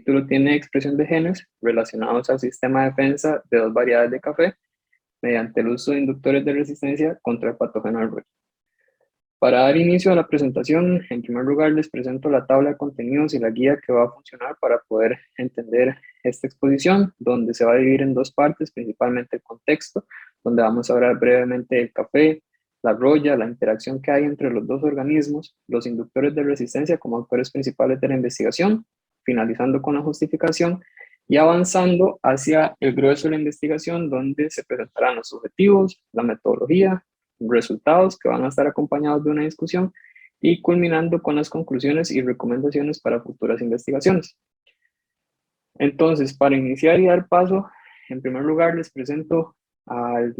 título tiene expresión de genes relacionados al sistema de defensa de dos variedades de café mediante el uso de inductores de resistencia contra el patógeno del Roya. Para dar inicio a la presentación, en primer lugar les presento la tabla de contenidos y la guía que va a funcionar para poder entender esta exposición, donde se va a dividir en dos partes, principalmente el contexto, donde vamos a hablar brevemente del café, la roya, la interacción que hay entre los dos organismos, los inductores de resistencia como actores principales de la investigación, finalizando con la justificación y avanzando hacia el grueso de la investigación, donde se presentarán los objetivos, la metodología, resultados que van a estar acompañados de una discusión y culminando con las conclusiones y recomendaciones para futuras investigaciones. Entonces, para iniciar y dar paso, en primer lugar les presento al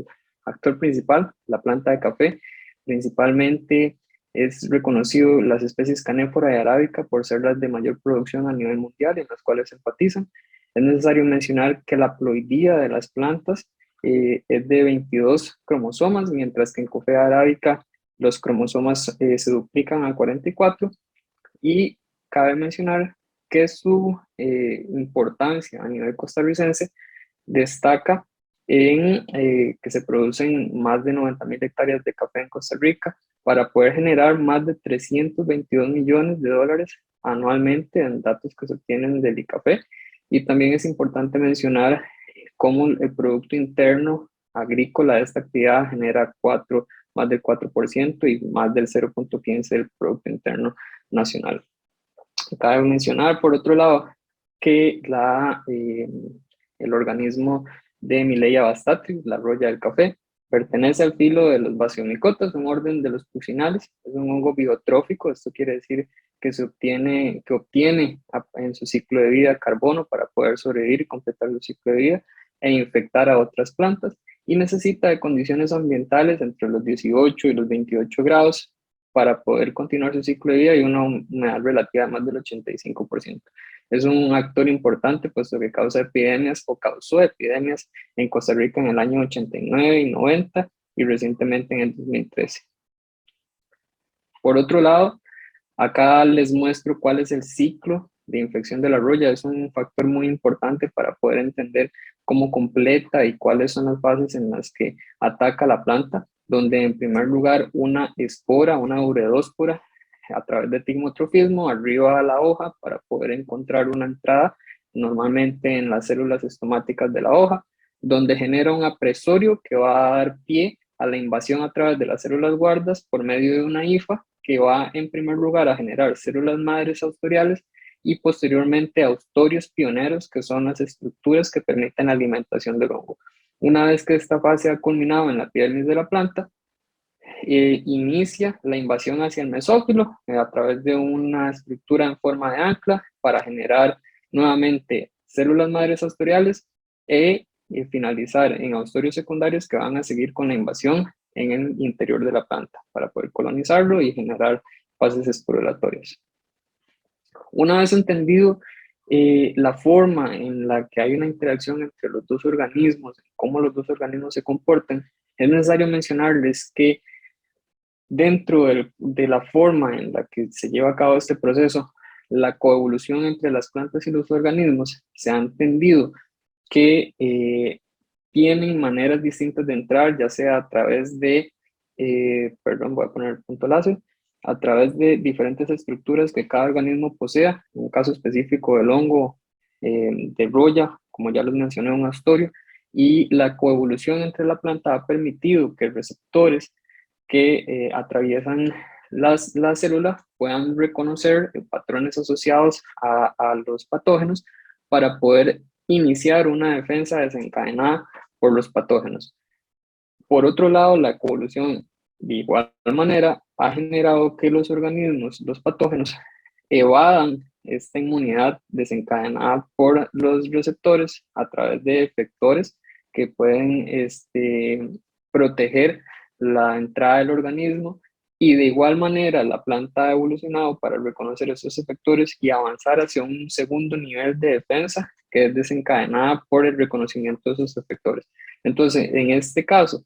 actor principal, la planta de café. Principalmente es reconocido las especies canéfora y arábica por ser las de mayor producción a nivel mundial en las cuales se enfatizan. Es necesario mencionar que la ploidía de las plantas es de 22 cromosomas, mientras que en Coffea arábica los cromosomas se duplican a 44, y cabe mencionar que su importancia a nivel costarricense destaca en que se producen más de 90.000 hectáreas de café en Costa Rica para poder generar más de 322 millones de dólares anualmente en datos que se obtienen del ICAFE. Y también es importante mencionar cómo el Producto Interno Agrícola de esta actividad genera más del 4% y más del 0.15% del Producto Interno Nacional. Cabe mencionar, por otro lado, que el organismo de Mileia bastati, la roya del café, pertenece al filo de los basiomicotas, un orden de los pucinales. Es un hongo biotrófico. Esto quiere decir que obtiene en su ciclo de vida carbono para poder sobrevivir y completar su ciclo de vida e infectar a otras plantas, y necesita de condiciones ambientales entre los 18 y los 28 grados para poder continuar su ciclo de vida y una humedad relativa de más del 85%. Es un actor importante puesto que causa epidemias o causó epidemias en Costa Rica en el año 89 y 90 y recientemente en el 2013. Por otro lado, acá les muestro cuál es el ciclo de infección de la roya. Es un factor muy importante para poder entender cómo completa y cuáles son las fases en las que ataca la planta, donde en primer lugar una espora, una uredóspora, a través de tigmotrofismo, arriba a la hoja para poder encontrar una entrada, normalmente en las células estomáticas de la hoja, donde genera un apresorio que va a dar pie a la invasión a través de las células guardas por medio de una hifa que va en primer lugar a generar células madres austoriales y posteriormente austorios pioneros, que son las estructuras que permiten la alimentación del hongo. Una vez que esta fase ha culminado en la epidermis de la planta, inicia la invasión hacia el mesófilo a través de una estructura en forma de ancla para generar nuevamente células madres austoriales y finalizar en austorios secundarios que van a seguir con la invasión en el interior de la planta para poder colonizarlo y generar fases esporulatorias. Una vez entendido la forma en la que hay una interacción entre los dos organismos, cómo los dos organismos se comportan, es necesario mencionarles que dentro de la forma en la que se lleva a cabo este proceso, la coevolución entre las plantas y los organismos, se ha entendido que tienen maneras distintas de entrar, ya sea a través de, voy a poner el punto láser, a través de diferentes estructuras que cada organismo posea, en un caso específico del hongo de roya, como ya les mencioné, un astorio, y la coevolución entre la planta ha permitido que receptores que atraviesan las células puedan reconocer patrones asociados a los patógenos para poder iniciar una defensa desencadenada por los patógenos. Por otro lado, la coevolución de igual manera ha generado que los organismos, los patógenos, evadan esta inmunidad desencadenada por los receptores a través de efectores que pueden proteger la entrada del organismo, y de igual manera la planta ha evolucionado para reconocer esos efectores y avanzar hacia un segundo nivel de defensa que es desencadenada por el reconocimiento de esos efectores. Entonces, en este caso,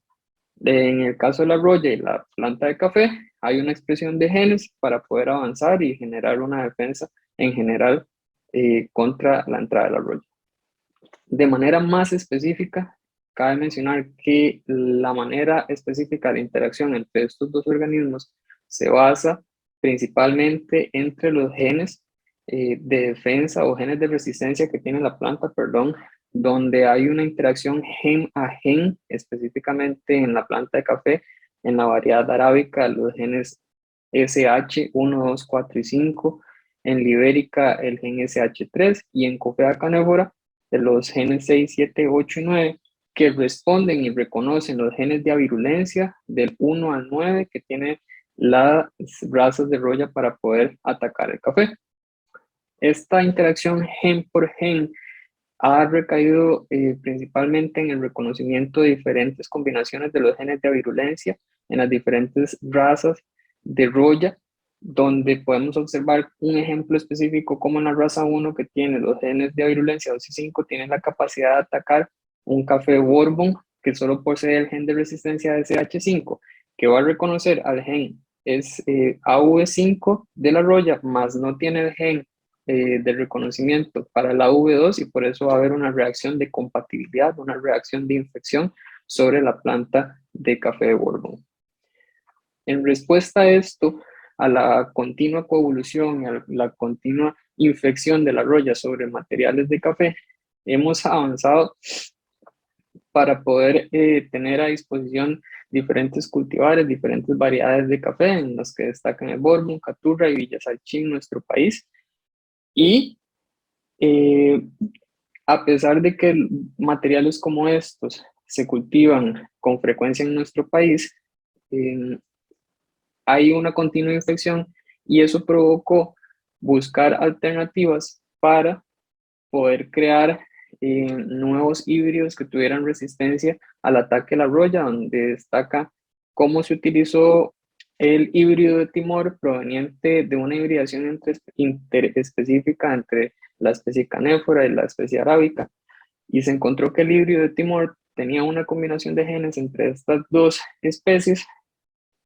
en el caso de la roya y la planta de café, hay una expresión de genes para poder avanzar y generar una defensa en general contra la entrada de la roya. De manera más específica, cabe mencionar que la manera específica de interacción entre estos dos organismos se basa principalmente entre los genes de defensa o genes de resistencia que tiene la planta, perdón, donde hay una interacción gen a gen, específicamente en la planta de café, en la variedad arábica, los genes SH1, 2, 4 y 5, en libérica el gen SH3 y en Coffea canephora de los genes 6, 7, 8 y 9 que responden y reconocen los genes de avirulencia del 1 al 9 que tienen las razas de roya para poder atacar el café. Esta interacción gen por gen ha recaído principalmente en el reconocimiento de diferentes combinaciones de los genes de avirulencia en las diferentes razas de roya, donde podemos observar un ejemplo específico como en la raza 1 que tiene los genes de avirulencia 2 y 5, tiene la capacidad de atacar un café Bourbon que solo posee el gen de resistencia de SH5, que va a reconocer al gen es AV5 de la roya, más no tiene el gen de reconocimiento para la V2 y por eso va a haber una reacción de compatibilidad, una reacción de infección sobre la planta de café de Bourbon. En respuesta a esto, a la continua coevolución y a la continua infección de la roya sobre materiales de café, hemos avanzado para poder tener a disposición diferentes cultivares, diferentes variedades de café, en las que destacan el Bourbon, Caturra y Villa Salchín en nuestro país. Y a pesar de que materiales como estos se cultivan con frecuencia en nuestro país, hay una continua infección y eso provocó buscar alternativas para poder crear nuevos híbridos que tuvieran resistencia al ataque a la roya, donde destaca cómo se utilizó el híbrido de Timor proveniente de una hibridación interespecífica entre la especie canéfora y la especie arábica, y se encontró que el híbrido de Timor tenía una combinación de genes entre estas dos especies,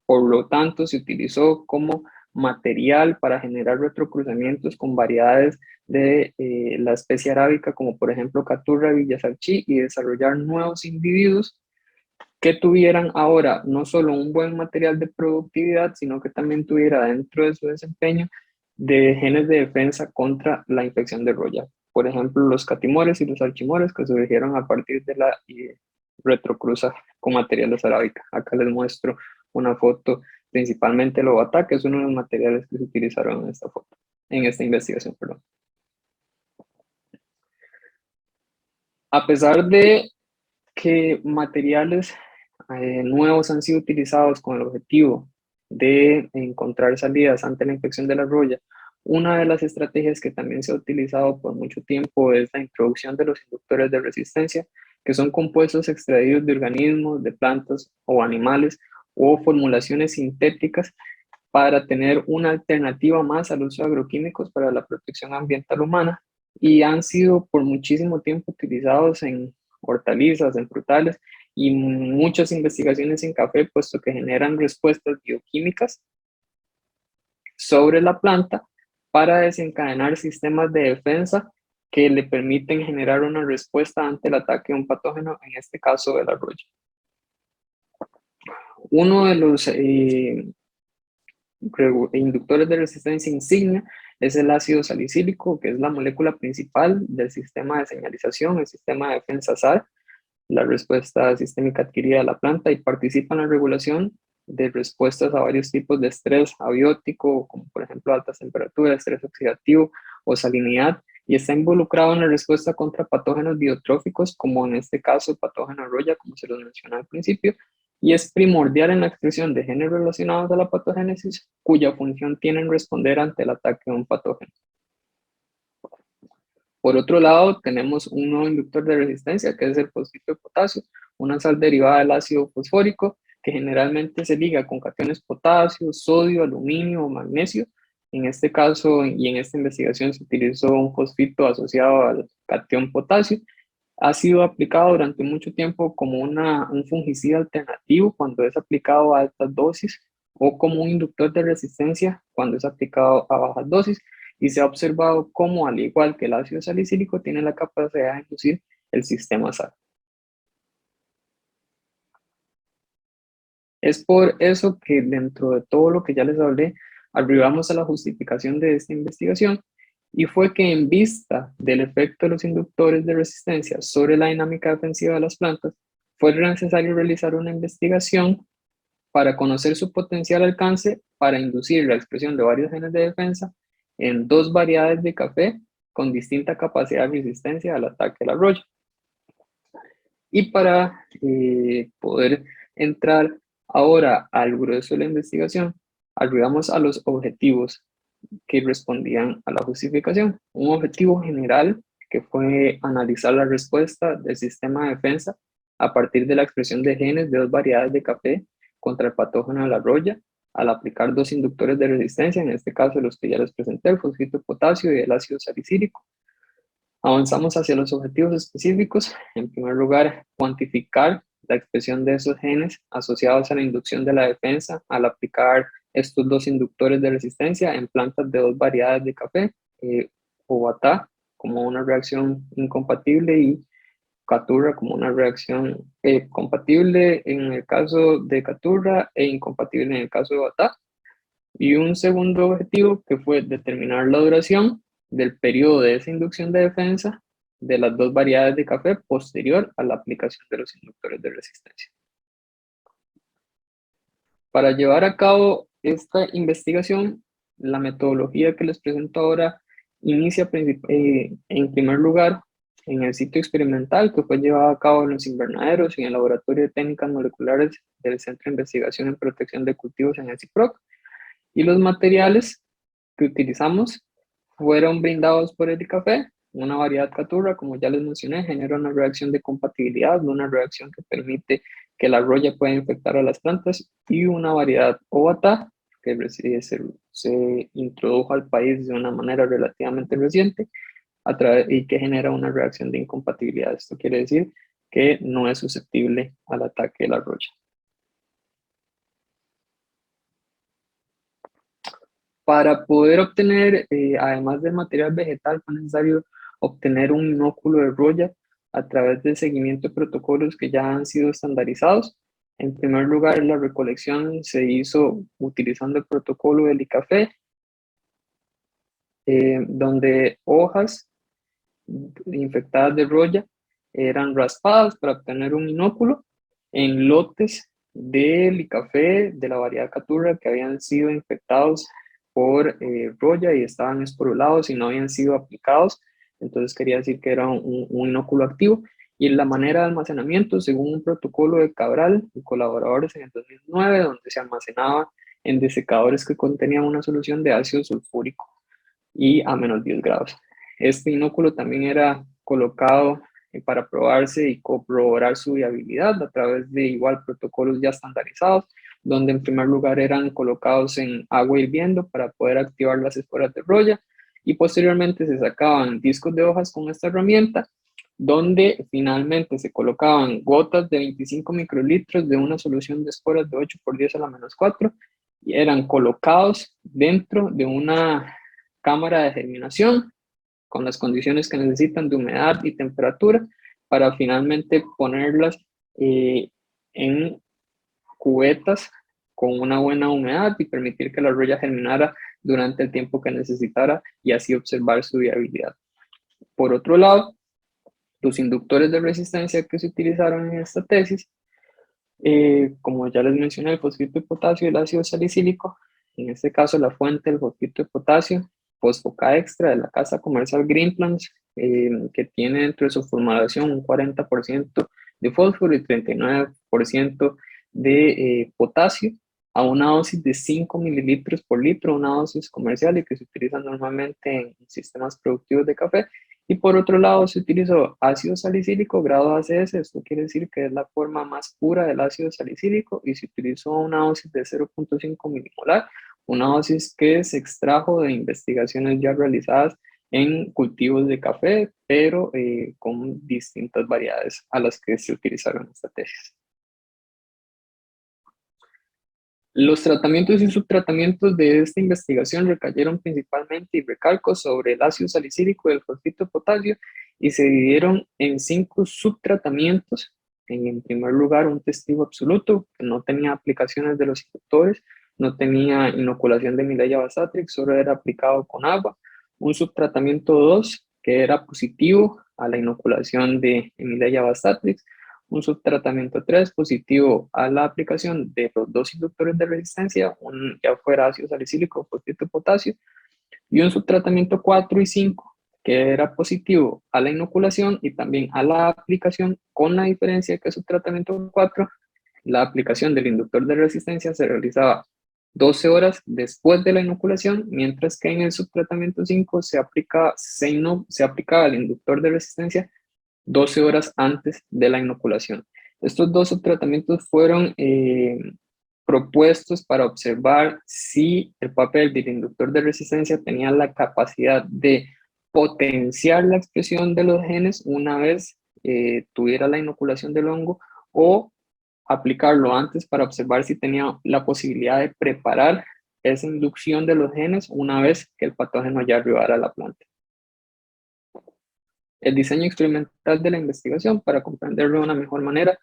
por lo tanto se utilizó como material para generar retrocruzamientos con variedades de la especie arábica, como por ejemplo Caturra, Villasarchí, y desarrollar nuevos individuos que tuvieran ahora no solo un buen material de productividad, sino que también tuviera dentro de su desempeño de genes de defensa contra la infección de roya. Por ejemplo, los catimores y los archimores que surgieron a partir de la retrocruza con materiales arábica. Acá les muestro una foto, principalmente el Obatá, que es uno de los materiales que se utilizaron en esta foto, en esta investigación, perdón. A pesar de que materiales nuevos han sido utilizados con el objetivo de encontrar salidas ante la infección de la roya, una de las estrategias que también se ha utilizado por mucho tiempo es la introducción de los inductores de resistencia, que son compuestos extraídos de organismos, de plantas o animales o formulaciones sintéticas para tener una alternativa más al uso de agroquímicos para la protección ambiental humana y han sido por muchísimo tiempo utilizados en hortalizas, en frutales y muchas investigaciones en café, puesto que generan respuestas bioquímicas sobre la planta para desencadenar sistemas de defensa que le permiten generar una respuesta ante el ataque de un patógeno, en este caso de la roya. Uno de los inductores de resistencia insignia es el ácido salicílico, que es la molécula principal del sistema de señalización, el sistema de defensa SAR, la respuesta sistémica adquirida de la planta, y participa en la regulación de respuestas a varios tipos de estrés abiótico, como por ejemplo altas temperaturas, estrés oxidativo o salinidad, y está involucrado en la respuesta contra patógenos biotróficos, como en este caso el patógeno roya, como se los mencioné al principio, y es primordial en la expresión de genes relacionados a la patogénesis, cuya función tienen responder ante el ataque de un patógeno. Por otro lado, tenemos un nuevo inductor de resistencia, que es el fosfito de potasio, una sal derivada del ácido fosfórico, que generalmente se liga con cationes potasio, sodio, aluminio o magnesio. En este caso y en esta investigación se utilizó un fosfito asociado al catión potasio. Ha sido aplicado durante mucho tiempo como un fungicida alternativo cuando es aplicado a altas dosis o como un inductor de resistencia cuando es aplicado a bajas dosis. y se ha observado cómo, al igual que el ácido salicílico, tiene la capacidad de inducir el sistema SAR. Es por eso que dentro de todo lo que ya les hablé, arribamos a la justificación de esta investigación, y fue que en vista del efecto de los inductores de resistencia sobre la dinámica defensiva de las plantas, fue necesario realizar una investigación para conocer su potencial alcance para inducir la expresión de varios genes de defensa en dos variedades de café con distinta capacidad de resistencia al ataque de la roya. Y para poder entrar ahora al grueso de la investigación, arribamos a los objetivos que respondían a la justificación. Un objetivo general que fue analizar la respuesta del sistema de defensa a partir de la expresión de genes de dos variedades de café contra el patógeno de la roya al aplicar dos inductores de resistencia, en este caso los que ya les presenté, el fosfito de potasio y el ácido salicílico. Avanzamos hacia los objetivos específicos. En primer lugar, cuantificar la expresión de esos genes asociados a la inducción de la defensa al aplicar estos dos inductores de resistencia en plantas de dos variedades de café, o batá como una reacción incompatible y caturra como una reacción compatible en el caso de caturra e incompatible en el caso de batá. Y un segundo objetivo que fue determinar la duración del periodo de esa inducción de defensa de las dos variedades de café posterior a la aplicación de los inductores de resistencia. Para llevar a cabo esta investigación, la metodología que les presento ahora inicia en primer lugar en el sitio experimental que fue llevado a cabo en los invernaderos y en el Laboratorio de Técnicas Moleculares del Centro de Investigación en Protección de Cultivos en el CIPROC. Y los materiales que utilizamos fueron brindados por el café, una variedad caturra, como ya les mencioné, genera una reacción de compatibilidad, una reacción que permite que la roya pueda infectar a las plantas, y una variedad ovata, que se introdujo al país de una manera relativamente reciente y que genera una reacción de incompatibilidad. Esto quiere decir que no es susceptible al ataque de la roya. Para poder obtener, además del material vegetal, fue necesario obtener un inóculo de roya a través del seguimiento de protocolos que ya han sido estandarizados. En primer lugar, la recolección se hizo utilizando el protocolo del ICAFE, donde hojas infectadas de roya eran raspadas para obtener un inóculo en lotes del ICAFE de la variedad Caturra que habían sido infectados por roya y estaban esporulados y no habían sido aplicados. Entonces quería decir que era un inóculo activo. Y la manera de almacenamiento, según un protocolo de Cabral y colaboradores en el 2009, donde se almacenaba en desecadores que contenían una solución de ácido sulfúrico y a menos 10 grados. Este inóculo también era colocado para probarse y corroborar su viabilidad a través de igual protocolos ya estandarizados, donde en primer lugar eran colocados en agua hirviendo para poder activar las esporas de roya, y posteriormente se sacaban discos de hojas con esta herramienta, donde finalmente se colocaban gotas de 25 microlitros de una solución de esporas de 8 por 10 a la menos 4, y eran colocados dentro de una cámara de germinación con las condiciones que necesitan de humedad y temperatura para finalmente ponerlas en cubetas con una buena humedad y permitir que la roya germinara durante el tiempo que necesitara y así observar su viabilidad. Por otro lado, los inductores de resistencia que se utilizaron en esta tesis, como ya les mencioné, el fosfito de potasio y el ácido salicílico, en este caso la fuente del fosfito de potasio, Fosfoca Extra de la casa comercial Greenplants, que tiene dentro de su formulación un 40% de fósforo y 39% de potasio, a una dosis de 5 mililitros por litro, una dosis comercial y que se utiliza normalmente en sistemas productivos de café. Y por otro lado se utilizó ácido salicílico grado ACS, esto quiere decir que es la forma más pura del ácido salicílico, y se utilizó una dosis de 0.5 milimolar, una dosis que se extrajo de investigaciones ya realizadas en cultivos de café, pero con distintas variedades a las que se utilizaron en esta tesis. Los tratamientos y subtratamientos de esta investigación recayeron principalmente, y recalco, sobre el ácido salicílico y el fosfito de potasio, y se dividieron en 5 subtratamientos. En primer lugar, un testigo absoluto, que no tenía aplicaciones de los inductores, no tenía inoculación de Mileya Basatrix, solo era aplicado con agua. Un subtratamiento 2, que era positivo a la inoculación de Mileya Basatrix. Un subtratamiento 3 positivo a la aplicación de los 2 inductores de resistencia, ya fuera ácido salicílico o fosfato de potasio, y un subtratamiento 4 y 5 que era positivo a la inoculación y también a la aplicación, con la diferencia que el subtratamiento 4, la aplicación del inductor de resistencia se realizaba 12 horas después de la inoculación, mientras que en el subtratamiento 5 se aplicaba el inductor de resistencia 12 horas antes de la inoculación. Estos 2 subtratamientos fueron propuestos para observar si el papel del inductor de resistencia tenía la capacidad de potenciar la expresión de los genes una vez tuviera la inoculación del hongo, o aplicarlo antes para observar si tenía la posibilidad de preparar esa inducción de los genes una vez que el patógeno ya arribara a la planta. El diseño experimental de la investigación, para comprenderlo de una mejor manera,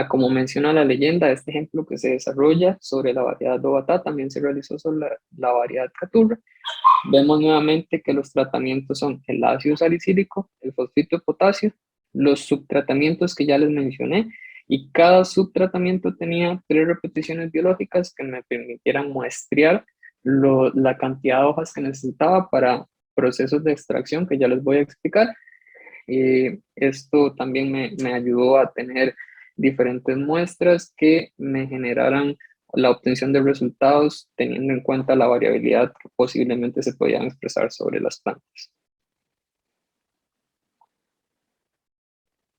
como menciona la leyenda, este ejemplo que se desarrolla sobre la variedad Dovatá también se realizó sobre la variedad Caturra. Vemos nuevamente que los tratamientos son el ácido salicílico, el fosfito de potasio, los subtratamientos que ya les mencioné, y cada subtratamiento tenía 3 repeticiones biológicas que me permitieran muestrear la cantidad de hojas que necesitaba para procesos de extracción que ya les voy a explicar. Esto también me ayudó a tener diferentes muestras que me generaran la obtención de resultados teniendo en cuenta la variabilidad que posiblemente se podían expresar sobre las plantas.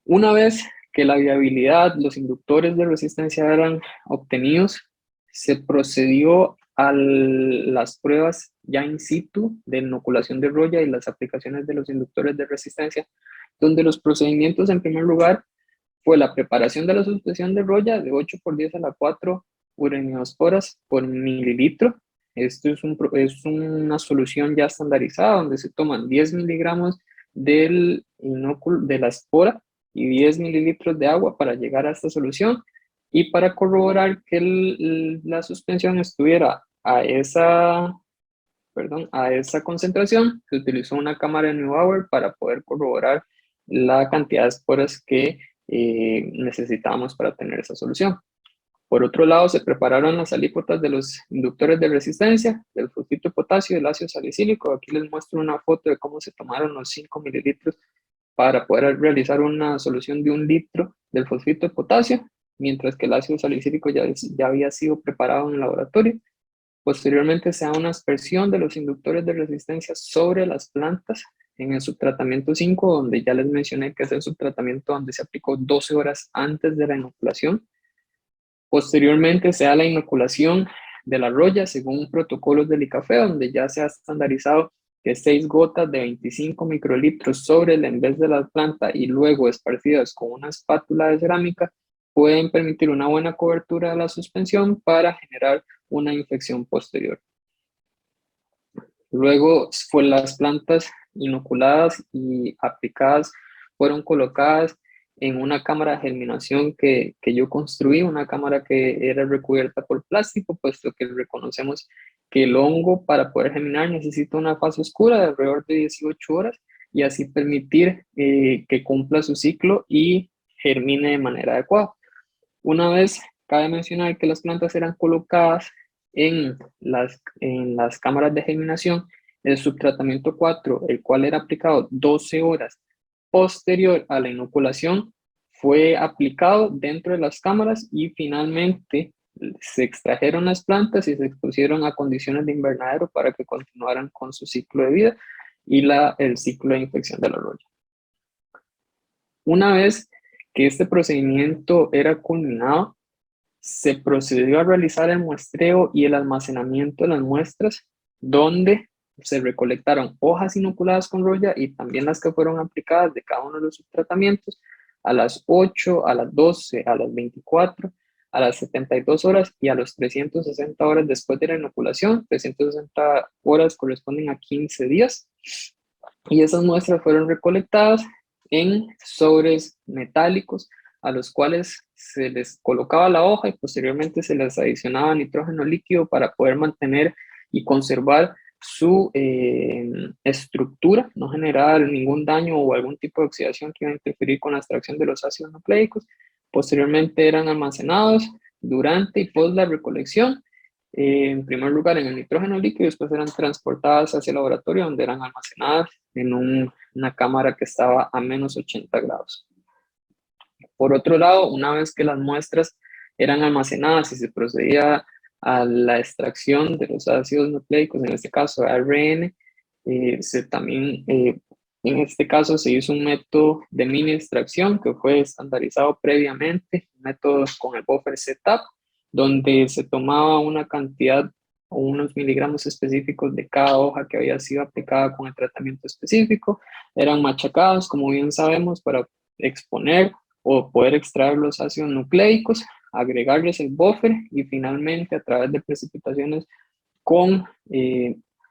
Una vez que la viabilidad, los inductores de resistencia eran obtenidos, se procedió a las pruebas ya in situ de inoculación de roya y las aplicaciones de los inductores de resistencia, donde los procedimientos en primer lugar fue la preparación de la suspensión de roya de 8 por 10 a la 4 uraniosporas por mililitro. Esto es una solución ya estandarizada donde se toman 10 miligramos de la espora y 10 mililitros de agua para llegar a esta solución. Y para corroborar que la suspensión estuviera a esa concentración, se utilizó una cámara de Neubauer para poder corroborar la cantidad de esporas que necesitábamos para tener esa solución. Por otro lado, se prepararon las alícuotas de los inductores de resistencia, del fosfito de potasio y del ácido salicílico. Aquí les muestro una foto de cómo se tomaron los 5 mililitros para poder realizar una solución de 1 litro del fosfito de potasio, mientras que el ácido salicílico ya había sido preparado en el laboratorio. Posteriormente se da una aspersión de los inductores de resistencia sobre las plantas en el subtratamiento 5, donde ya les mencioné que es el subtratamiento donde se aplicó 12 horas antes de la inoculación. Posteriormente se da la inoculación de la roya según protocolos del ICAFE, donde ya se ha estandarizado que 6 gotas de 25 microlitros sobre el en vez de la planta y luego esparcidas con una espátula de cerámica pueden permitir una buena cobertura de la suspensión para generar una infección posterior. Luego las plantas inoculadas y aplicadas fueron colocadas en una cámara de germinación que yo construí, una cámara que era recubierta por plástico, puesto que reconocemos que el hongo para poder germinar necesita una fase oscura de alrededor de 18 horas y así permitir que cumpla su ciclo y germine de manera adecuada. Una vez, cabe mencionar que las plantas eran colocadas en las cámaras de germinación, el subtratamiento 4, el cual era aplicado 12 horas posterior a la inoculación, fue aplicado dentro de las cámaras y finalmente se extrajeron las plantas y se expusieron a condiciones de invernadero para que continuaran con su ciclo de vida y el ciclo de infección de la roya. Una vez que este procedimiento era culminado, se procedió a realizar el muestreo y el almacenamiento de las muestras, donde se recolectaron hojas inoculadas con roya y también las que fueron aplicadas de cada uno de los subtratamientos a las 8, a las 12, a las 24, a las 72 horas y a los 360 horas después de la inoculación. 360 horas corresponden a 15 días. Y esas muestras fueron recolectadas en sobres metálicos a los cuales se les colocaba la hoja y posteriormente se les adicionaba nitrógeno líquido para poder mantener y conservar su estructura, no generar ningún daño o algún tipo de oxidación que iba a interferir con la extracción de los ácidos nucleicos. Posteriormente eran almacenados durante y post la recolección, en primer lugar en el nitrógeno líquido, y después eran transportadas hacia el laboratorio donde eran almacenadas en una cámara que estaba a menos 80 grados. Por otro lado, una vez que las muestras eran almacenadas y se procedía a la extracción de los ácidos nucleicos, en este caso ARN, en este caso se hizo un método de mini extracción que fue estandarizado previamente, métodos con el buffer setup, donde se tomaba una cantidad o unos miligramos específicos de cada hoja que había sido aplicada con el tratamiento específico, eran machacados, como bien sabemos, para exponer o poder extraer los ácidos nucleicos, agregarles el buffer y finalmente a través de precipitaciones con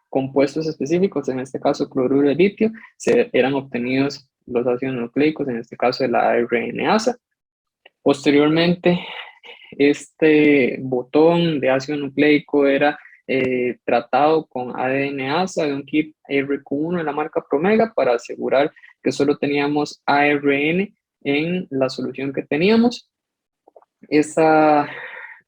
compuestos específicos, en este caso cloruro de litio, eran obtenidos los ácidos nucleicos, en este caso de la ARNasa. Posteriormente, este botón de ácido nucleico era tratado con ADN-ASA de un kit RQ1 de la marca Promega para asegurar que solo teníamos ARN en la solución que teníamos. Esa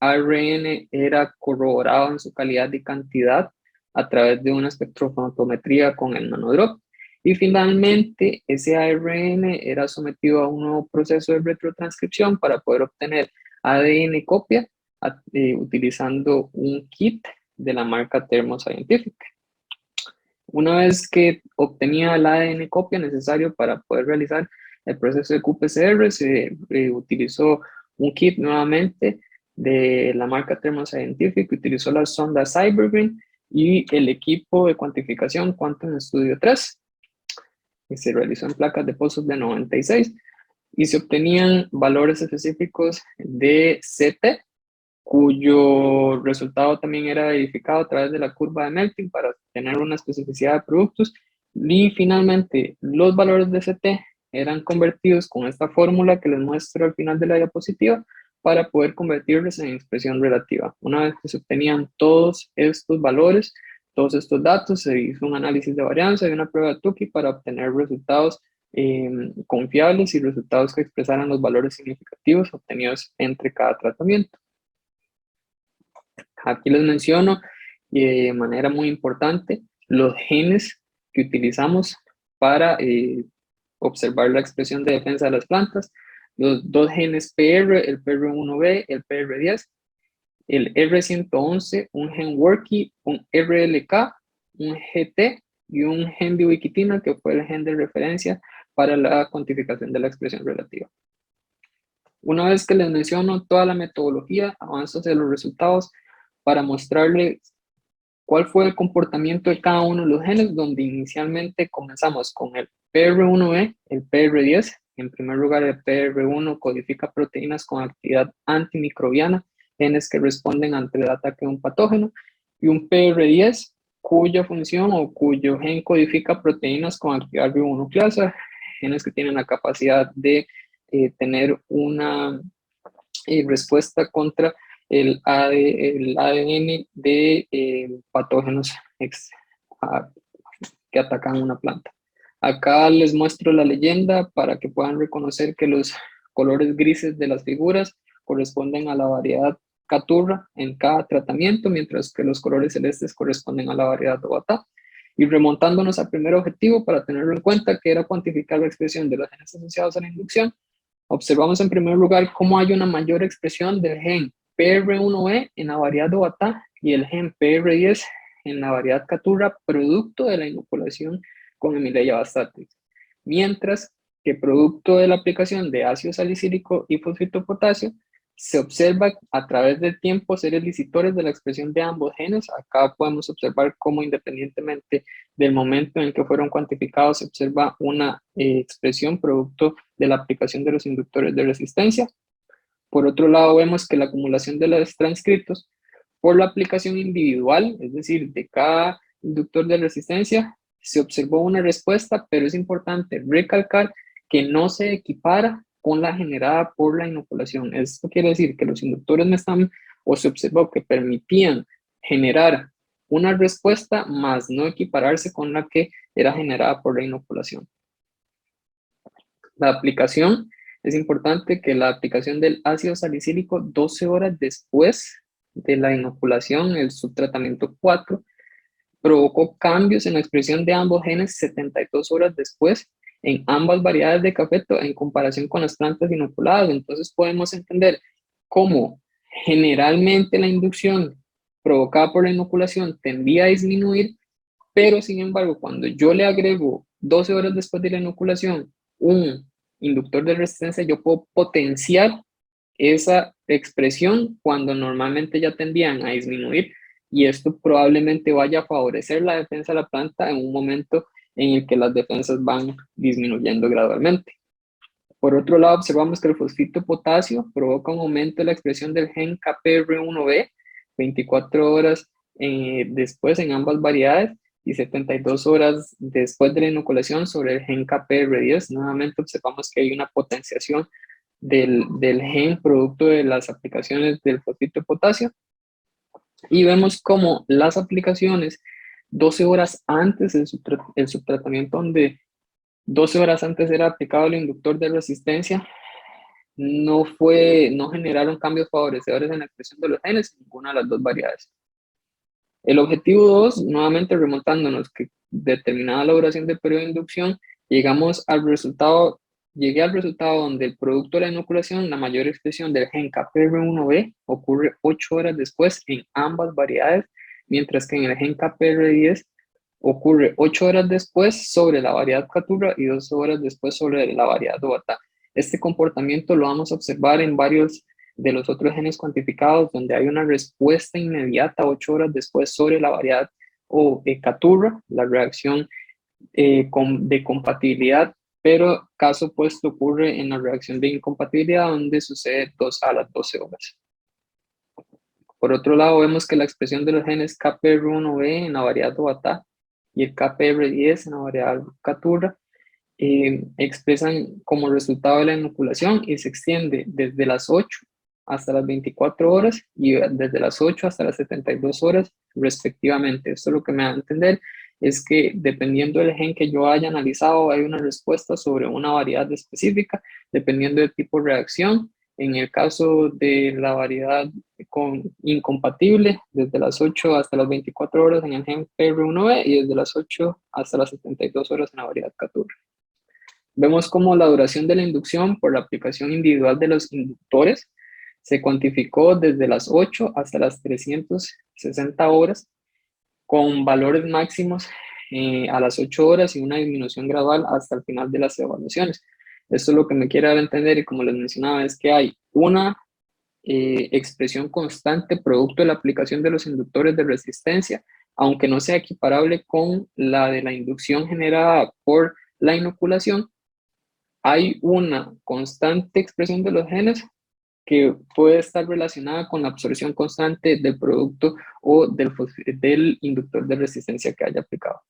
ARN era corroborado en su calidad y cantidad a través de una espectrofotometría con el nanodrop. Y finalmente, ese ARN era sometido a un nuevo proceso de retrotranscripción para poder obtener ADN copia utilizando un kit de la marca Thermo Scientific. Una vez que obtenía el ADN copia necesario para poder realizar el proceso de qPCR, se utilizó un kit nuevamente de la marca Thermo Scientific, que utilizó la sonda Cybergreen y el equipo de cuantificación Quantum Studio 3, que se realizó en placas de pozos de 96, y se obtenían valores específicos de CT, cuyo resultado también era verificado a través de la curva de melting para tener una especificidad de productos. Y finalmente, los valores de CT eran convertidos con esta fórmula que les muestro al final de la diapositiva para poder convertirlos en expresión relativa. Una vez que se obtenían todos estos valores, todos estos datos, se hizo un análisis de varianza y una prueba de Tukey para obtener resultados confiables y resultados que expresaran los valores significativos obtenidos entre cada tratamiento. Aquí les menciono de manera muy importante los genes que utilizamos para observar la expresión de defensa de las plantas. Los dos genes PR, el PR1B, el PR10, el R111, un gen Worky, un RLK, un GT y un gen bioiquitina, que fue el gen de referencia para la cuantificación de la expresión relativa. Una vez que les menciono toda la metodología, avanzo hacia los resultados para mostrarles cuál fue el comportamiento de cada uno de los genes, donde inicialmente comenzamos con el PR1B, el PR10. En primer lugar, el PR1 codifica proteínas con actividad antimicrobiana, genes que responden ante el ataque de un patógeno, y un PR10 cuya función o cuyo gen codifica proteínas con actividad ribonucleasa, genes que tienen la capacidad de tener una respuesta contra el ADN de patógenos que atacan una planta. Acá les muestro la leyenda para que puedan reconocer que los colores grises de las figuras corresponden a la variedad Caturra en cada tratamiento, mientras que los colores celestes corresponden a la variedad Obata. Y remontándonos al primer objetivo para tenerlo en cuenta, que era cuantificar la expresión de los genes asociados a la inducción, observamos en primer lugar cómo hay una mayor expresión del gen PR1B en la variedad Obata y el gen PR10 en la variedad Caturra, producto de la inoculación con Emileia bastatrix. Mientras que producto de la aplicación de ácido salicílico y fosfito potasio, se observa a través del tiempo seres licitores de la expresión de ambos genes. Acá podemos observar cómo independientemente del momento en que fueron cuantificados, se observa una expresión producto de la aplicación de los inductores de resistencia. Por otro lado, vemos que la acumulación de los transcriptos por la aplicación individual, es decir, de cada inductor de resistencia, se observó una respuesta, pero es importante recalcar que no se equipara con la generada por la inoculación. Esto quiere decir que los inductores no están, o se observó que permitían generar una respuesta, más no equipararse con la que era generada por la inoculación. La aplicación, es importante que la aplicación del ácido salicílico 12 horas después de la inoculación, el subtratamiento 4, provocó cambios en la expresión de ambos genes 72 horas después en ambas variedades de café en comparación con las plantas inoculadas. Entonces podemos entender cómo generalmente la inducción provocada por la inoculación tendía a disminuir, pero sin embargo, cuando yo le agrego 12 horas después de la inoculación un inductor de resistencia, yo puedo potenciar esa expresión cuando normalmente ya tendían a disminuir, y esto probablemente vaya a favorecer la defensa de la planta en un momento en el que las defensas van disminuyendo gradualmente. Por otro lado, observamos que el fosfito de potasio provoca un aumento de la expresión del gen KPR1B 24 horas después en ambas variedades y 72 horas después de la inoculación sobre el gen KPR10. Nuevamente observamos que hay una potenciación del gen producto de las aplicaciones del fosfito de potasio, y vemos como las aplicaciones 12 horas antes del subtratamiento, donde 12 horas antes era aplicado el inductor de resistencia, no generaron cambios favorecedores en la expresión de los genes en ninguna de las dos variedades. El objetivo 2, nuevamente remontándonos, que determinada la duración del periodo de inducción, llegué al resultado donde el producto de la inoculación, la mayor expresión del gen KPR1B ocurre 8 horas después en ambas variedades, mientras que en el gen KPR10 ocurre 8 horas después sobre la variedad Caturra y 12 horas después sobre la variedad Ovata. Este comportamiento lo vamos a observar en varios de los otros genes cuantificados, donde hay una respuesta inmediata 8 horas después sobre la variedad Caturra, la reacción de compatibilidad, pero caso opuesto ocurre en la reacción de incompatibilidad, donde sucede a las 12 horas. Por otro lado, vemos que la expresión de los genes KPR1B en la variedad Ovata y el KPR10 en la variedad Caturra expresan como resultado de la inoculación y se extiende desde las 8 hasta las 24 horas y desde las 8 hasta las 72 horas respectivamente. Esto lo que me da a entender es que dependiendo del gen que yo haya analizado, hay una respuesta sobre una variedad específica, dependiendo del tipo de reacción. En el caso de la variedad incompatible, desde las 8 hasta las 24 horas en el gen PR1B y desde las 8 hasta las 72 horas en la variedad Caturra. Vemos cómo la duración de la inducción por la aplicación individual de los inductores se cuantificó desde las 8 hasta las 360 horas, con valores máximos a las 8 horas y una disminución gradual hasta el final de las evaluaciones. Esto es lo que me quiere dar a entender, y como les mencionaba, es que hay una expresión constante producto de la aplicación de los inductores de resistencia, aunque no sea equiparable con la de la inducción generada por la inoculación. Hay una constante expresión de los genes que puede estar relacionada con la absorción constante del producto o del inductor de resistencia que haya aplicado.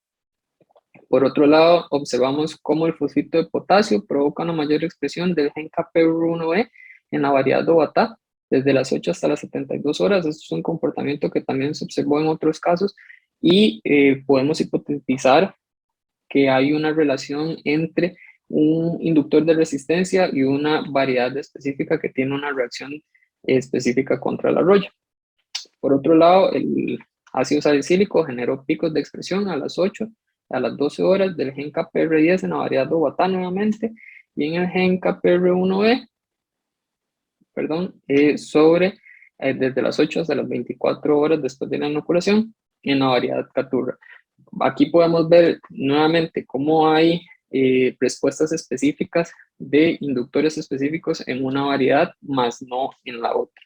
Por otro lado, observamos cómo el fosfito de potasio provoca una mayor expresión del gen KPR1B en la variedad Ovata desde las 8 hasta las 72 horas. Esto es un comportamiento que también se observó en otros casos, y podemos hipotetizar que hay una relación entre un inductor de resistencia y una variedad específica que tiene una reacción específica contra la roya. Por otro lado, el ácido salicílico generó picos de expresión a las 8, a las 12 horas del gen KPR10 en la variedad Ovata nuevamente, y en el gen KPR1B, desde las 8 hasta las 24 horas después de la inoculación en la variedad Caturra. Aquí podemos ver nuevamente cómo hay respuestas específicas de inductores específicos en una variedad, más no en la otra.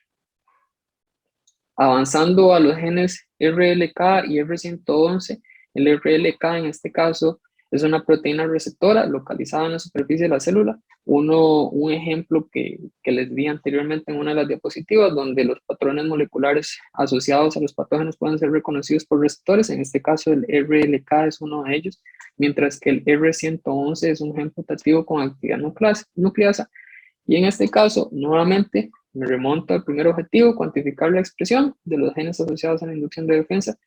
Avanzando a los genes RLK y R111, el RLK en este caso Es una proteína receptora localizada en la superficie de la célula. Un ejemplo que les di anteriormente en una de las diapositivas, donde los patrones moleculares asociados a los patógenos pueden ser reconocidos por receptores. En este caso, el RLK es uno de ellos, mientras que el R111 es un gen putativo con actividad nucleasa. Y en este caso, nuevamente, me remonto al primer objetivo, cuantificar la expresión de los genes asociados a la inducción de defensa,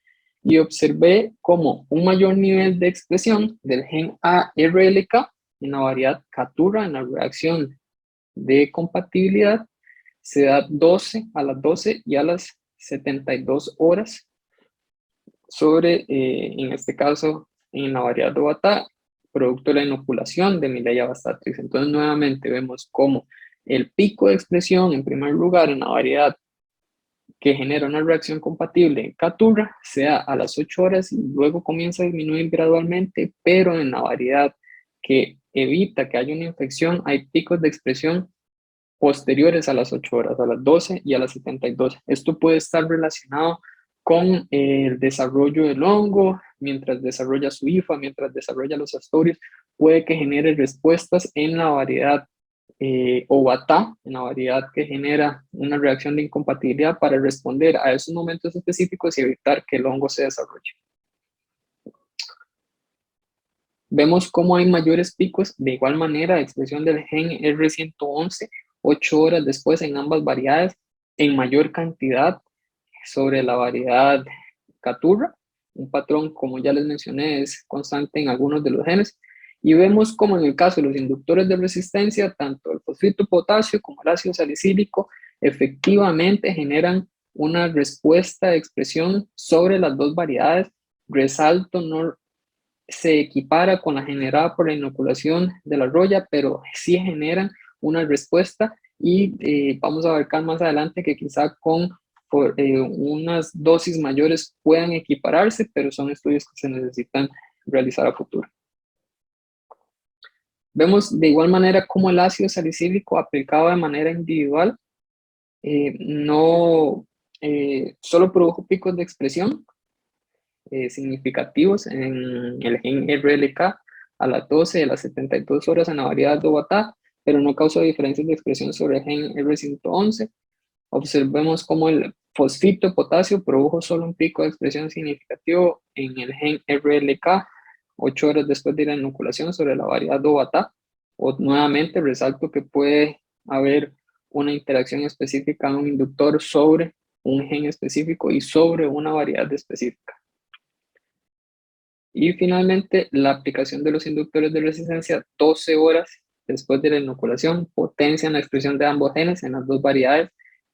y observé como un mayor nivel de expresión del gen ARLK en la variedad Caturra en la reacción de compatibilidad se da 12 a las 12 y a las 72 horas sobre, en este caso, en la variedad Dovatá, producto de la inoculación de Mileia bastatrix. Entonces, nuevamente vemos cómo el pico de expresión, en primer lugar, en la variedad que genera una reacción compatible en Caturra, sea a las 8 horas y luego comienza a disminuir gradualmente, pero en la variedad que evita que haya una infección, hay picos de expresión posteriores a las 8 horas, a las 12 y a las 72. Esto puede estar relacionado con el desarrollo del hongo, mientras desarrolla su hifa, mientras desarrolla los astorios, puede que genere respuestas en la variedad Ovatá, en la variedad que genera una reacción de incompatibilidad para responder a esos momentos específicos y evitar que el hongo se desarrolle. Vemos cómo hay mayores picos de igual manera de expresión del gen R111 8 horas después en ambas variedades, en mayor cantidad sobre la variedad Caturra. Un patrón, como ya les mencioné, es constante en algunos de los genes. Y vemos como en el caso de los inductores de resistencia, tanto el fosfito potasio como el ácido salicílico efectivamente generan una respuesta de expresión sobre las dos variedades. Resalto, no se equipara con la generada por la inoculación de la roya, pero sí generan una respuesta y vamos a abarcar más adelante que quizá con unas dosis mayores puedan equipararse, pero son estudios que se necesitan realizar a futuro. Vemos de igual manera cómo el ácido salicílico aplicado de manera individual no solo produjo picos de expresión significativos en el gen RLK a las 12 y a las 72 horas en la variedad Dovatá, pero no causó diferencias de expresión sobre el gen R111. Observemos cómo el fosfito de potasio produjo solo un pico de expresión significativo en el gen RLK 8 horas después de la inoculación sobre la variedad Dovatá. O nuevamente resalto que puede haber una interacción específica en un inductor sobre un gen específico y sobre una variedad específica. Y finalmente, la aplicación de los inductores de resistencia 12 horas después de la inoculación potencian la expresión de ambos genes en las dos variedades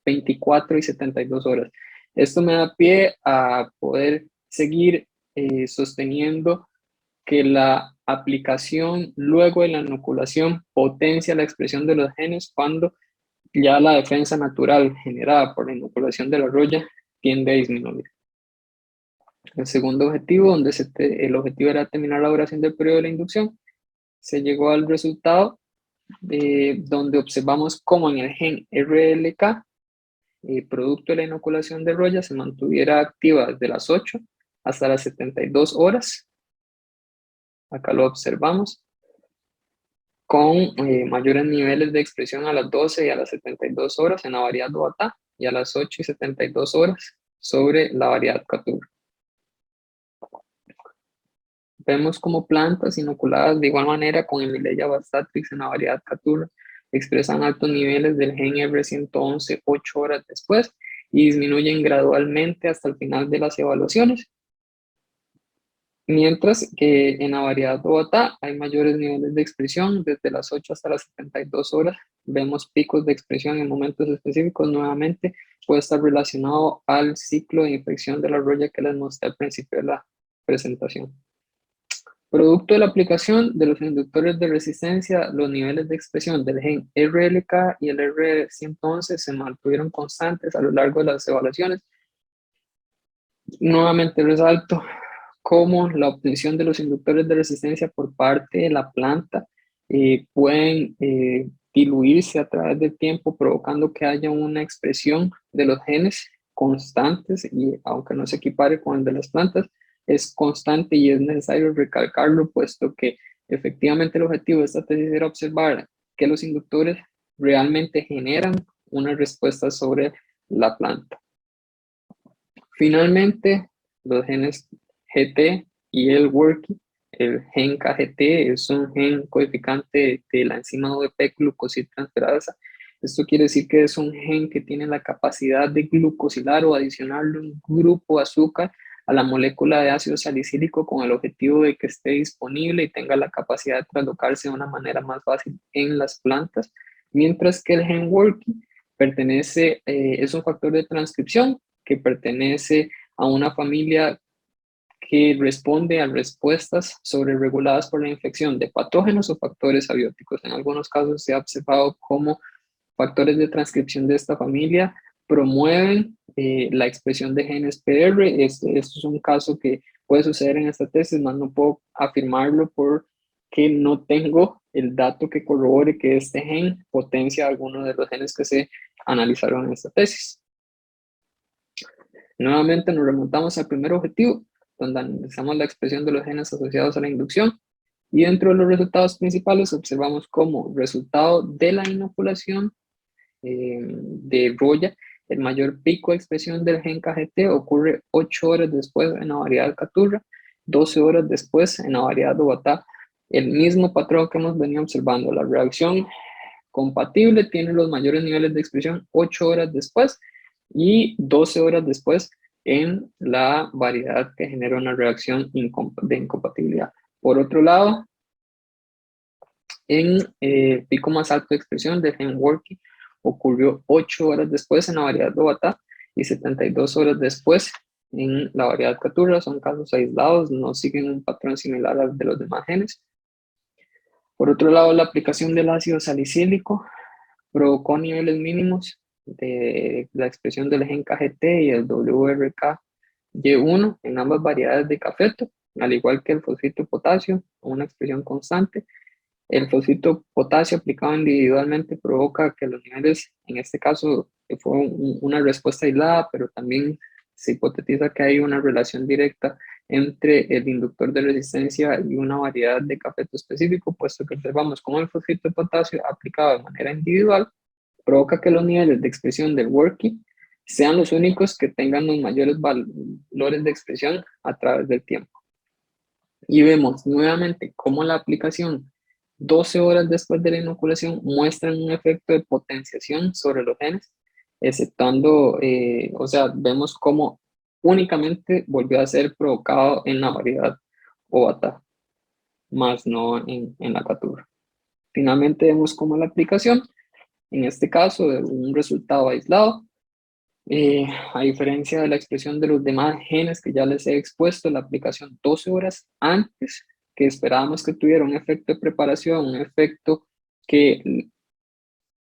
24 y 72 horas. Esto me da pie a poder seguir sosteniendo que la aplicación luego de la inoculación potencia la expresión de los genes cuando ya la defensa natural generada por la inoculación de la roya tiende a disminuir. El segundo objetivo, el objetivo era terminar la duración del periodo de la inducción, se llegó al resultado donde observamos cómo en el gen RLK, producto de la inoculación de roya, se mantuviera activa desde las 8 hasta las 72 horas. Acá lo observamos con mayores niveles de expresión a las 12 y a las 72 horas en la variedad Dovatá y a las 8 y 72 horas sobre la variedad Caturra. Vemos como plantas inoculadas de igual manera con Emileia bastatrix en la variedad Caturra expresan altos niveles del gen R111 8 horas después y disminuyen gradualmente hasta el final de las evaluaciones. Mientras que en la variedad Dovatá hay mayores niveles de expresión desde las 8 hasta las 72 horas. Vemos picos de expresión en momentos específicos. Nuevamente puede estar relacionado al ciclo de infección de la roya que les mostré al principio de la presentación. Producto de la aplicación de los inductores de resistencia, los niveles de expresión del gen RLK y el R111 se mantuvieron constantes a lo largo de las evaluaciones. Nuevamente resalto cómo la obtención de los inductores de resistencia por parte de la planta pueden diluirse a través del tiempo, provocando que haya una expresión de los genes constantes y aunque no se equipare con el de las plantas, es constante y es necesario recalcarlo, puesto que efectivamente el objetivo de esta tesis era observar que los inductores realmente generan una respuesta sobre la planta. Finalmente, los genes GT y el WORKY. El gen KGT es un gen codificante de la enzima ODP glucosidtransferasa. Esto quiere decir que es un gen que tiene la capacidad de glucosilar o adicionarle un grupo de azúcar a la molécula de ácido salicílico con el objetivo de que esté disponible y tenga la capacidad de translocarse de una manera más fácil en las plantas, mientras que el gen WORKY es un factor de transcripción que pertenece a una familia que responde a respuestas sobrereguladas por la infección de patógenos o factores abióticos. En algunos casos se ha observado cómo factores de transcripción de esta familia promueven la expresión de genes PR. Esto es un caso que puede suceder en esta tesis, más no puedo afirmarlo porque no tengo el dato que corrobore que este gen potencia alguno de los genes que se analizaron en esta tesis. Nuevamente nos remontamos al primer objetivo, donde analizamos la expresión de los genes asociados a la inducción, y dentro de los resultados principales observamos como resultado de la inoculación de Roya, el mayor pico de expresión del gen KGT ocurre 8 horas después en la variedad Caturra, 12 horas después en la variedad Obatá. El mismo patrón que hemos venido observando, la reacción compatible tiene los mayores niveles de expresión 8 horas después y 12 horas después en la variedad que genera una reacción de incompatibilidad. Por otro lado, en el pico más alto de expresión del gen WORKY ocurrió 8 horas después en la variedad Obatá y 72 horas después en la variedad Caturra. Son casos aislados, no siguen un patrón similar al de los demás genes. Por otro lado, la aplicación del ácido salicílico provocó niveles mínimos de la expresión del gen KGT y el WRKY1 en ambas variedades de cafeto, al igual que el fosfito de potasio, una expresión constante. El fosfito potasio aplicado individualmente provoca que los niveles, en este caso fue una respuesta aislada, pero también se hipotetiza que hay una relación directa entre el inductor de resistencia y una variedad de cafeto específico, puesto que observamos cómo el fosfito de potasio aplicado de manera individual provoca que los niveles de expresión del WORKY sean los únicos que tengan los mayores valores de expresión a través del tiempo. Y vemos nuevamente cómo la aplicación 12 horas después de la inoculación muestra un efecto de potenciación sobre los genes, exceptuando, o sea, vemos cómo únicamente volvió a ser provocado en la variedad Obatá, más no en la Caturra. Finalmente vemos cómo la aplicación, en este caso, de un resultado aislado, a diferencia de la expresión de los demás genes que ya les he expuesto, la aplicación 12 horas antes, que esperábamos que tuviera un efecto de preparación, un efecto que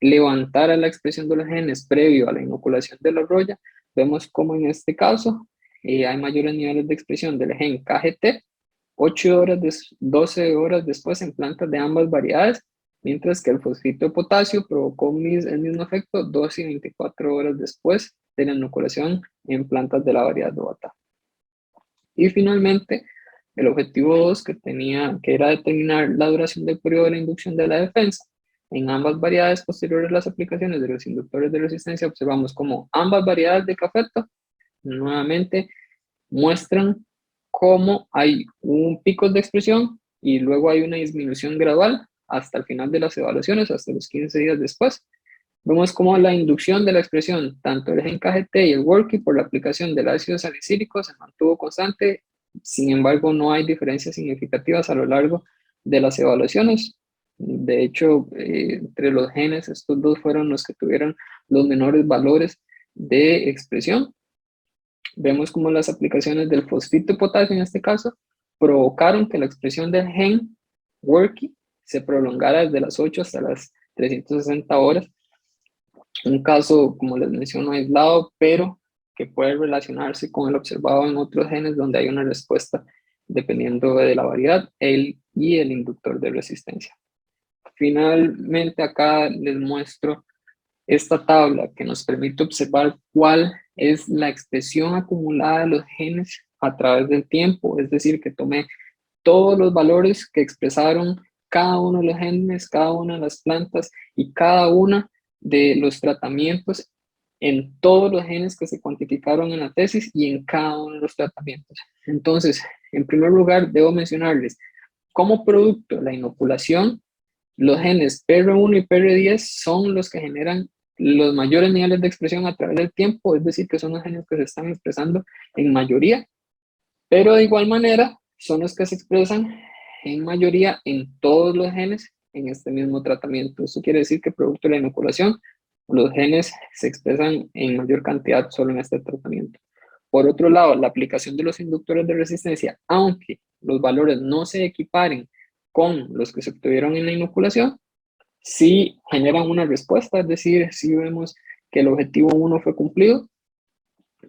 levantara la expresión de los genes previo a la inoculación de la roya, vemos como en este caso hay mayores niveles de expresión del gen KGT 12 horas después en plantas de ambas variedades, mientras que el fosfito de potasio provocó el mismo efecto 12 y 24 horas después de la inoculación en plantas de la variedad de Obatá. Y finalmente, el objetivo 2 que era determinar la duración del periodo de la inducción de la defensa. En ambas variedades posteriores a las aplicaciones de los inductores de resistencia, observamos como ambas variedades de cafeto nuevamente muestran cómo hay un pico de expresión y luego hay una disminución gradual hasta el final de las evaluaciones, hasta los 15 días después. Vemos cómo la inducción de la expresión, tanto el gen KGT y el WORKY por la aplicación del ácido salicílico se mantuvo constante, sin embargo no hay diferencias significativas a lo largo de las evaluaciones. De hecho, entre los genes, estos dos fueron los que tuvieron los menores valores de expresión. Vemos cómo las aplicaciones del fosfito de potasio en este caso provocaron que la expresión del gen WORKY se prolongara desde las 8 hasta las 360 horas. Un caso, como les menciono, aislado, pero que puede relacionarse con el observado en otros genes donde hay una respuesta dependiendo de la variedad y el inductor de resistencia. Finalmente, acá les muestro esta tabla que nos permite observar cuál es la expresión acumulada de los genes a través del tiempo, es decir, que tomé todos los valores que expresaron cada uno de los genes, cada una de las plantas y cada una de los tratamientos en todos los genes que se cuantificaron en la tesis y en cada uno de los tratamientos. Entonces, en primer lugar, debo mencionarles, como producto de la inoculación, los genes PR1 y PR10 son los que generan los mayores niveles de expresión a través del tiempo, es decir, que son los genes que se están expresando en mayoría, pero de igual manera son los que se expresan en mayoría en todos los genes en este mismo tratamiento. Eso quiere decir que producto de la inoculación, los genes se expresan en mayor cantidad solo en este tratamiento. Por otro lado, la aplicación de los inductores de resistencia, aunque los valores no se equiparen con los que se obtuvieron en la inoculación, sí generan una respuesta, es decir, sí vemos que el objetivo 1 fue cumplido.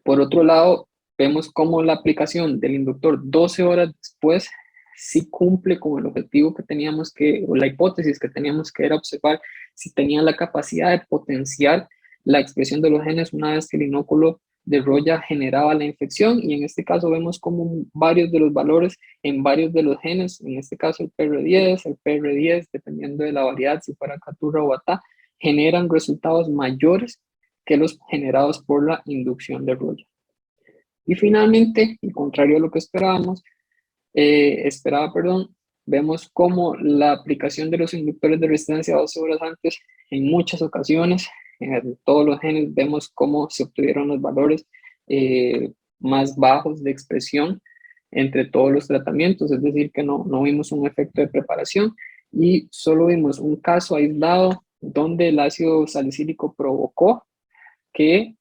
Por otro lado, vemos cómo la aplicación del inductor 12 horas después sí cumple con el objetivo que teníamos que, o la hipótesis que teníamos que era observar si tenía la capacidad de potenciar la expresión de los genes una vez que el inóculo de Roya generaba la infección, y en este caso vemos como varios de los valores en varios de los genes, en este caso el PR10, dependiendo de la variedad, si fuera Caturra o Bata, generan resultados mayores que los generados por la inducción de Roya. Y finalmente, y contrario a lo que vemos cómo la aplicación de los inductores de resistencia 12 horas antes, en muchas ocasiones, en todos los genes, vemos cómo se obtuvieron los valores más bajos de expresión entre todos los tratamientos, es decir, que no vimos un efecto de preparación y solo vimos un caso aislado donde el ácido salicílico provocó que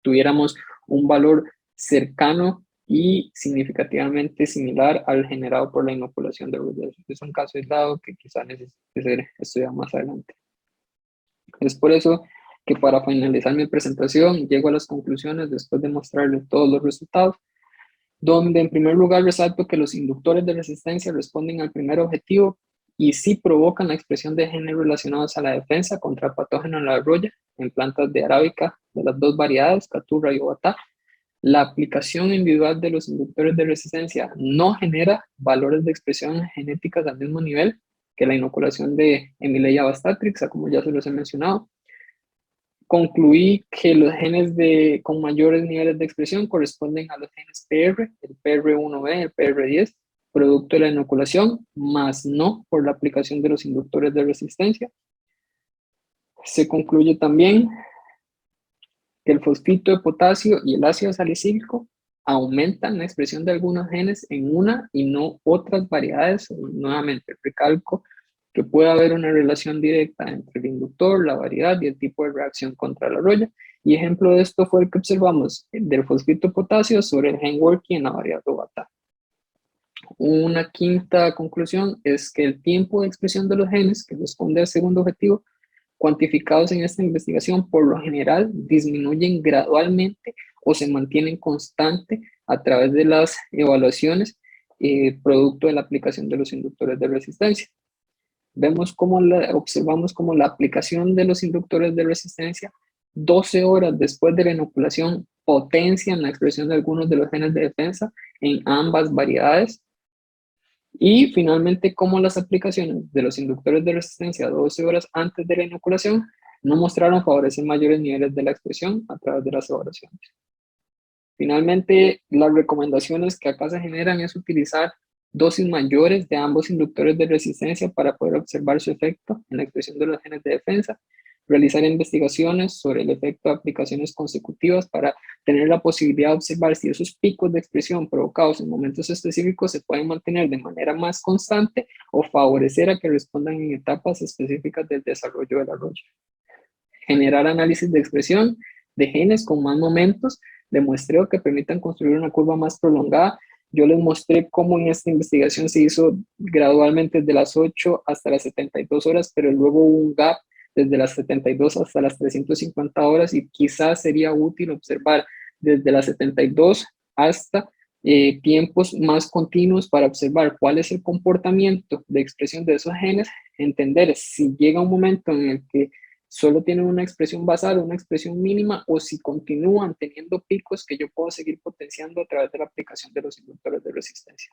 tuviéramos un valor cercano y significativamente similar al generado por la inoculación de Roya. Es un caso aislado que quizás necesite ser estudiado más adelante. Es por eso que para finalizar mi presentación llego a las conclusiones después de mostrarles todos los resultados, donde en primer lugar resalto que los inductores de resistencia responden al primer objetivo y sí provocan la expresión de genes relacionados a la defensa contra el patógeno de la Roya en plantas de arábica de las dos variedades, Caturra y Obatá. La aplicación individual de los inductores de resistencia no genera valores de expresión genéticas al mismo nivel que la inoculación de Emileia bastatrix, como ya se los he mencionado. Concluí que los genes con mayores niveles de expresión corresponden a los genes PR, el PR1B, el PR10, producto de la inoculación, más no por la aplicación de los inductores de resistencia. Se concluye también que el fosfito de potasio y el ácido salicílico aumentan la expresión de algunos genes en una y no otras variedades. Nuevamente, recalco que puede haber una relación directa entre el inductor, la variedad y el tipo de reacción contra la Roya. Y ejemplo de esto fue el que observamos del fosfito de potasio sobre el gen Werky en la variedad Obata. Una quinta conclusión es que el tiempo de expresión de los genes, que responde al segundo objetivo, cuantificados en esta investigación, por lo general disminuyen gradualmente o se mantienen constantes a través de las evaluaciones producto de la aplicación de los inductores de resistencia. Observamos cómo la aplicación de los inductores de resistencia 12 horas después de la inoculación potencian la expresión de algunos de los genes de defensa en ambas variedades. Y finalmente, cómo las aplicaciones de los inductores de resistencia 12 horas antes de la inoculación no mostraron favorecer mayores niveles de la expresión a través de las evaluaciones. Finalmente, las recomendaciones que acá se generan es utilizar dosis mayores de ambos inductores de resistencia para poder observar su efecto en la expresión de los genes de defensa, realizar investigaciones sobre el efecto de aplicaciones consecutivas para tener la posibilidad de observar si esos picos de expresión provocados en momentos específicos se pueden mantener de manera más constante o favorecer a que respondan en etapas específicas del desarrollo de la Roya. Generar análisis de expresión de genes con más momentos de muestreo que permitan construir una curva más prolongada. Yo les mostré cómo en esta investigación se hizo gradualmente desde las 8 hasta las 72 horas, pero luego hubo un gap desde las 72 hasta las 350 horas y quizás sería útil observar desde las 72 hasta tiempos más continuos para observar cuál es el comportamiento de expresión de esos genes, entender si llega un momento en el que solo tienen una expresión basal, una expresión mínima, o si continúan teniendo picos que yo puedo seguir potenciando a través de la aplicación de los inductores de resistencia.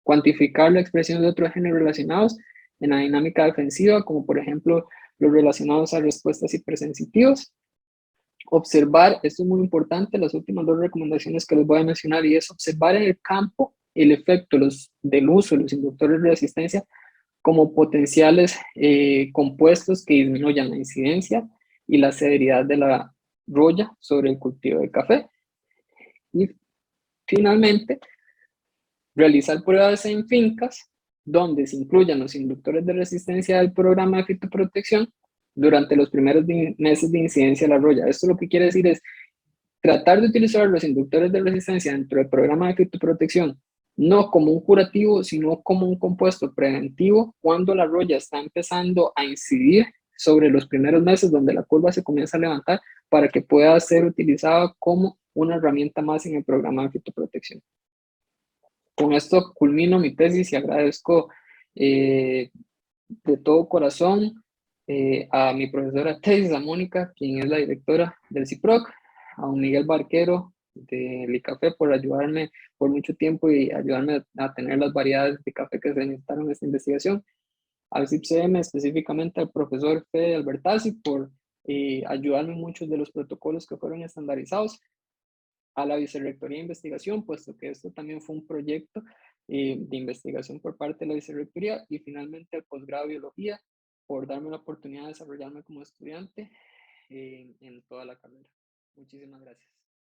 Cuantificar la expresión de otros genes relacionados en la dinámica defensiva, como por ejemplo los relacionados a respuestas hipersensitivas. Observar, esto es muy importante, las últimas dos recomendaciones que les voy a mencionar, y es observar en el campo el efecto del uso de los inductores de resistencia como potenciales compuestos que disminuyan la incidencia y la severidad de la roya sobre el cultivo de café. Y finalmente, realizar pruebas en fincas donde se incluyan los inductores de resistencia del programa de fitoprotección durante los primeros meses de incidencia de la roya. Esto lo que quiere decir es tratar de utilizar los inductores de resistencia dentro del programa de fitoprotección no como un curativo, sino como un compuesto preventivo cuando la roya está empezando a incidir sobre los primeros meses donde la curva se comienza a levantar, para que pueda ser utilizada como una herramienta más en el programa de fitoprotección. Con esto culmino mi tesis y agradezco de todo corazón a mi profesora tesis, a Mónica, quien es la directora del CIPROC, a un Miguel Barquero del ICAFE por ayudarme por mucho tiempo y ayudarme a tener las variedades de café que se necesitaron en esta investigación, al CIPCM, específicamente al profesor Fede Albertazzi por ayudarme en muchos de los protocolos que fueron estandarizados, a la Vicerrectoría de Investigación, puesto que esto también fue un proyecto de investigación por parte de la Vicerrectoría, y finalmente al posgrado de Biología, por darme la oportunidad de desarrollarme como estudiante en toda la carrera. Muchísimas gracias.